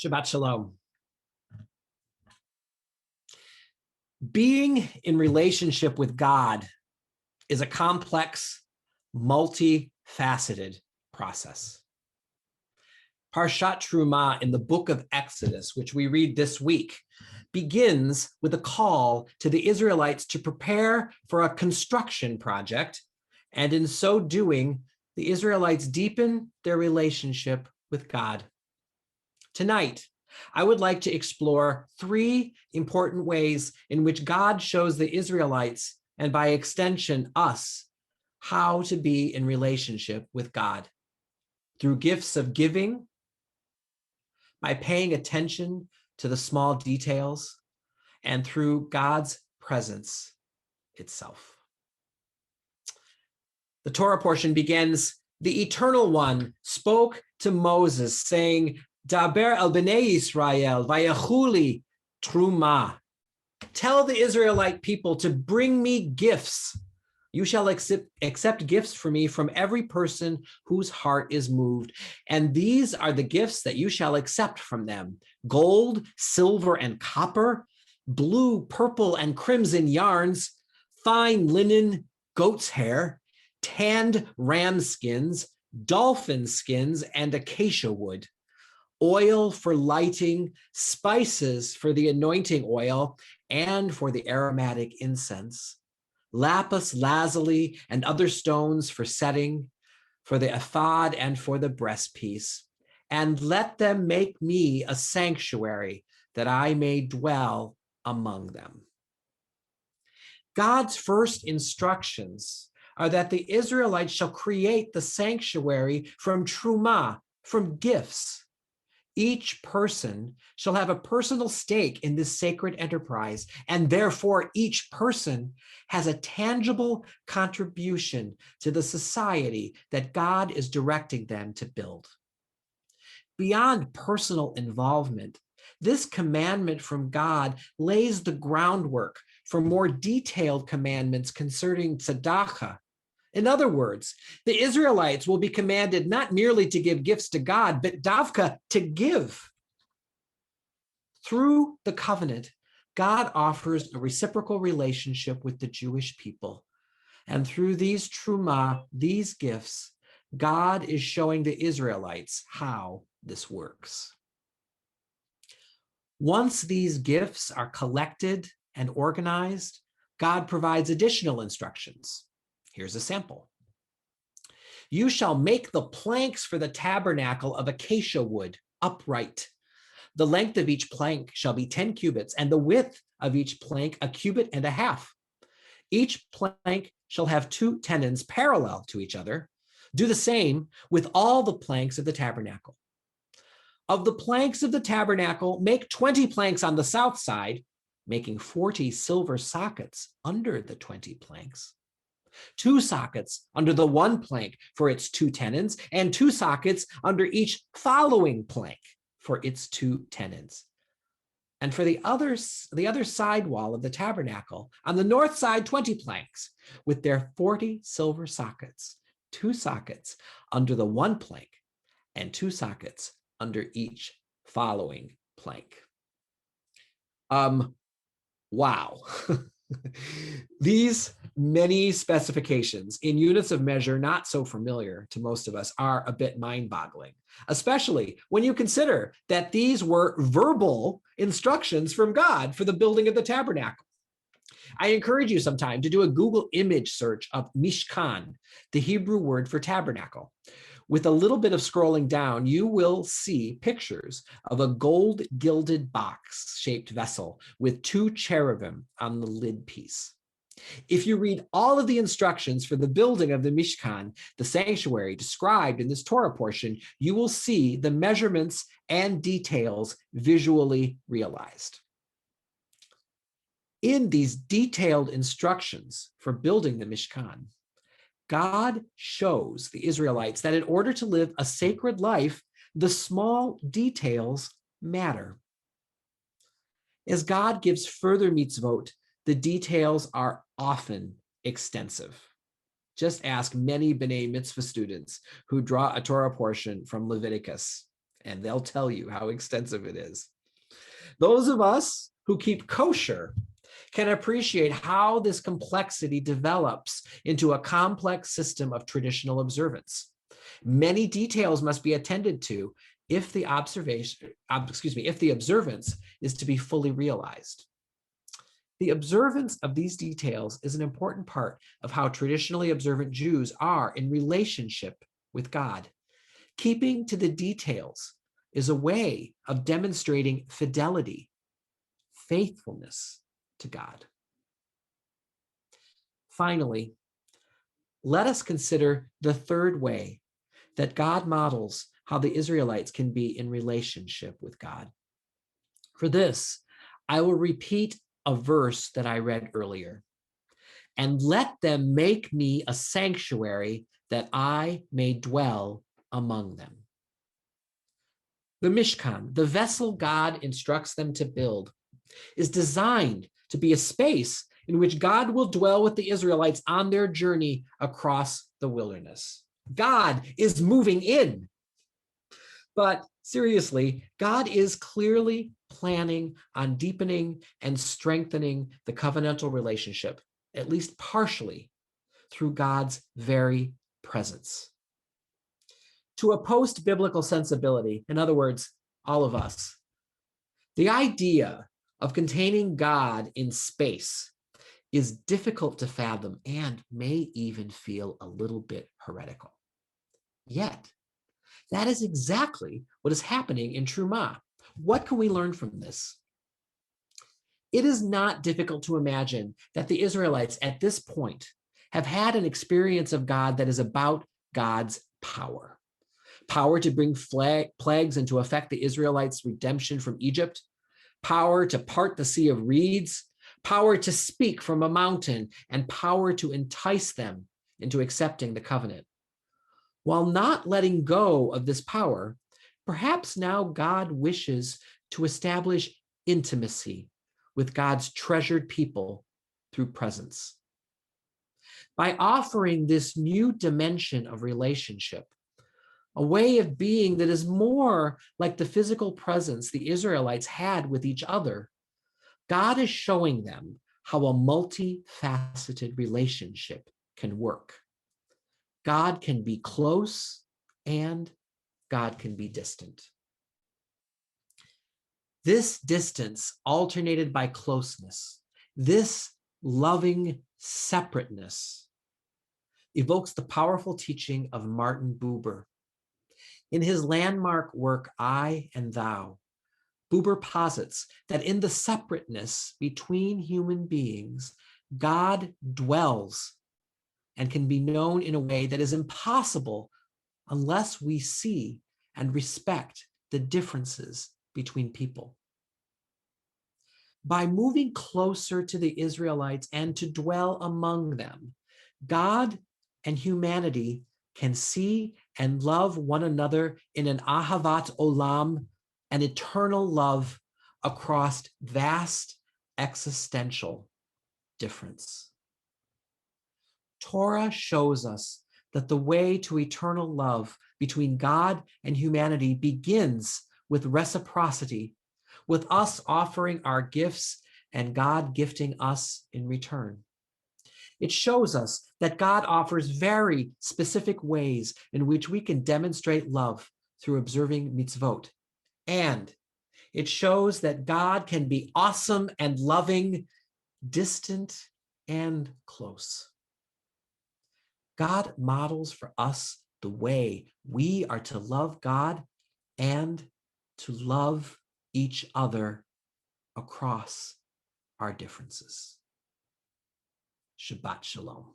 Shabbat Shalom. Being in relationship with God is a complex, multi-faceted process. Parashat Terumah in the book of Exodus, which we read this week, begins with a call to the Israelites to prepare for a construction project, and in so doing, the Israelites deepen their relationship with God. Tonight, I would like to explore three important ways in which God shows the Israelites, and by extension us, how to be in relationship with God. Through gifts of giving, by paying attention to the small details, and through God's presence itself. The Torah portion begins, "The Eternal One spoke to Moses, saying, Daber el bnei Yisrael, vayachuli Terumah. Tell the Israelite people to bring me gifts. You shall accept gifts for me from every person whose heart is moved. And these are the gifts that you shall accept from them: gold, silver, and copper, blue, purple, and crimson yarns, fine linen, goat's hair, tanned ram skins, dolphin skins, and acacia wood, oil for lighting, spices for the anointing oil and for the aromatic incense, lapis lazuli and other stones for setting, for the ephod and for the breastpiece. And let them make me a sanctuary, that I may dwell among them." God's first instructions are that the Israelites shall create the sanctuary from Terumah, from gifts. Each person shall have a personal stake in this sacred enterprise, and therefore each person has a tangible contribution to the society that God is directing them to build. Beyond personal involvement, this commandment from God lays the groundwork for more detailed commandments concerning tzedakah. In other words, the Israelites will be commanded not merely to give gifts to God, but davka, to give. Through the covenant, God offers a reciprocal relationship with the Jewish people. And through these terumah, these gifts, God is showing the Israelites how this works. Once these gifts are collected and organized, God provides additional instructions. Here's a sample. "You shall make the planks for the tabernacle of acacia wood upright. The length of each plank shall be 10 cubits, and the width of each plank a cubit and a half. Each plank shall have 2 tenons parallel to each other. Do the same with all the planks of the tabernacle. Of the planks of the tabernacle, make 20 planks on the south side, making 40 silver sockets under the 20 planks. 2 sockets under the one plank for its 2 tenons, and 2 sockets under each following plank for its 2 tenons. And for the other side wall of the tabernacle, on the north side, 20 planks with their 40 silver sockets, 2 sockets under the one plank, and 2 sockets under each following plank." Wow. These many specifications in units of measure not so familiar to most of us are a bit mind-boggling, especially when you consider that these were verbal instructions from God for the building of the tabernacle. I encourage you sometime to do a Google image search of Mishkan, the Hebrew word for tabernacle. With a little bit of scrolling down, you will see pictures of a gold gilded box-shaped vessel with 2 cherubim on the lid piece. If you read all of the instructions for the building of the Mishkan, the sanctuary described in this Torah portion, you will see the measurements and details visually realized. In these detailed instructions for building the Mishkan, God shows the Israelites that in order to live a sacred life, the small details matter. As God gives further mitzvot, the details are often extensive. Just ask many B'nai Mitzvah students who draw a Torah portion from Leviticus. and they'll tell you how extensive it is. Those of us who keep kosher can appreciate how this complexity develops into a complex system of traditional observance. Many details must be attended to if the observance is to be fully realized. The observance of these details is an important part of how traditionally observant Jews are in relationship with God. Keeping to the details is a way of demonstrating fidelity, faithfulness to God. Finally, let us consider the third way that God models how the Israelites can be in relationship with God. For this, I will repeat a verse that I read earlier. And let them make me a sanctuary that I may dwell among them. The Mishkan, the vessel God instructs them to build, is designed to be a space in which God will dwell with the Israelites on their journey across the wilderness. God is moving in. But seriously, God is clearly planning on deepening and strengthening the covenantal relationship, at least partially, through God's very presence. To a post-biblical sensibility, in other words, all of us, the idea of containing God in space is difficult to fathom and may even feel a little bit heretical. Yet, that is exactly what is happening in Terumah. What can we learn from this? It is not difficult to imagine that the Israelites at this point have had an experience of God that is about God's power. Power to bring plagues and to effect the Israelites' redemption from Egypt, power to part the sea of reeds, power to speak from a mountain, and power to entice them into accepting the covenant. While not letting go of this power, perhaps now God wishes to establish intimacy with God's treasured people through presence. By offering this new dimension of relationship, a way of being that is more like the physical presence the Israelites had with each other, God is showing them how a multi-faceted relationship can work. God can be close and God can be distant. This distance alternated by closeness, this loving separateness, evokes the powerful teaching of Martin Buber. In his landmark work, I and Thou, Buber posits that in the separateness between human beings, God dwells and can be known in a way that is impossible unless we see and respect the differences between people. By moving closer to the Israelites and to dwell among them, God and humanity can see and love one another in an ahavat olam, an eternal love across vast existential difference. Torah shows us that the way to eternal love between God and humanity begins with reciprocity, with us offering our gifts and God gifting us in return. It shows us that God offers very specific ways in which we can demonstrate love through observing mitzvot. And it shows that God can be awesome and loving, distant and close. God models for us the way we are to love God and to love each other across our differences. Shabbat Shalom.